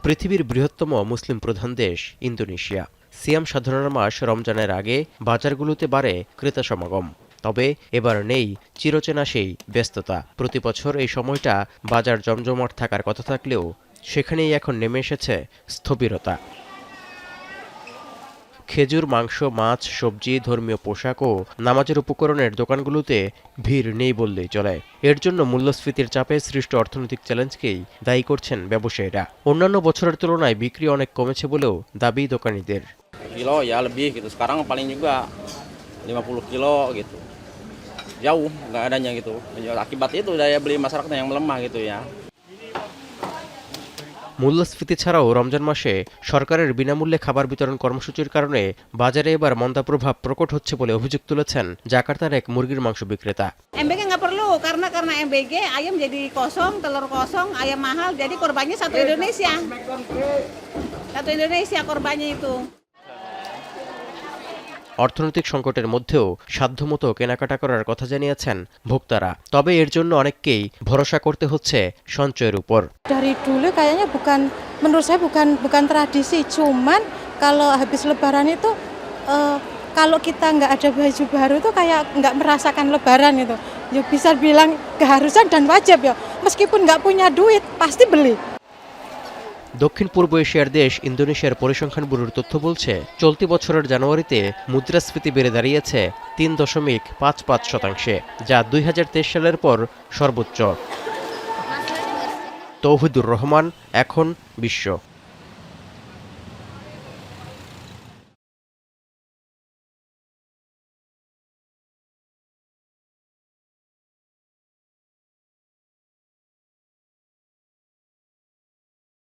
পৃথিবীর বৃহত্তম মুসলিম প্রধান দেশ ইন্দোনেশিয়া। সিয়াম সাধনার মাস রমজানের আগে বাজারগুলোতে বাড়ে ক্রেতা সমাগম। তবে এবার নেই চিরচেনা সেই ব্যস্ততা। প্রতি বছর এই সময়টা বাজার জমজমাট থাকার কথা থাকলেও সেখানেই এখন নেমে এসেছে স্থবিরতা। খেজুর, মাংস, মাছ, সবজি, ধর্মীয় পোশাক ও নামাজের উপকরণের দোকানগুলোতে ভিড় নেই বললেই চলে। এর জন্য মূল্যস্ফীতির চাপে সৃষ্ট অর্থনৈতিক চ্যালেঞ্জকেই দায়ী করছেন ব্যবসায়ীরা। অন্যান্য বছরের তুলনায় বিক্রি অনেক কমেছে বলেও দাবি দোকানিদের। Kilo ya lebih gitu. Sekarang paling juga 50 kilo gitu. Jauh nggak adanya gitu. Akibat itu daya beli masyarakat yang melemah gitu ya. মূল্যস্ফীতি ছাড়াও রমজান মাসে সরকারের বিনামূল্যে খাবার বিতরণ কর্মসূচির কারণে বাজারে এবার মন্দা প্রভাব প্রকট হচ্ছে বলে অভিযোগ তুলেছেন জাকার্তার এক মুরগির মাংস বিক্রেতা। MBG nggak perlu karena MBG ayam jadi kosong, telur kosong, ayam mahal, jadi korbannya satu Indonesia. Satu Indonesia korbannya itu. অর্থনৈতিক সংকটের মধ্যেও সাধ্যমতো কেনাকাটা করার কথা জানিয়েছেন ভোক্তারা। তবে এর জন্য অনেককেই ভরসা করতে হচ্ছে সঞ্চয়ের উপর। Dari dulu kayaknya menurut saya bukan tradisi, cuman kalau habis lebaran itu kalau kita nggak ada baju baru itu kayak nggak merasakan lebaran itu. Ya bisa bilang keharusan dan wajib ya. Meskipun nggak punya duit pasti beli. দক্ষিণ পূর্ব এশিয়ার দেশ ইন্দোনেশিয়ার পরিসংখ্যান ব্যুরোর তথ্য বলছে, চলতি বছরের জানুয়ারিতে মুদ্রাস্ফীতি বেড়ে দাঁড়িয়েছে ৩.৫৫%, যা ২০২৩ সালের পর সর্বোচ্চ। তৌহিদুর রহমান, এখন বিশ্ব।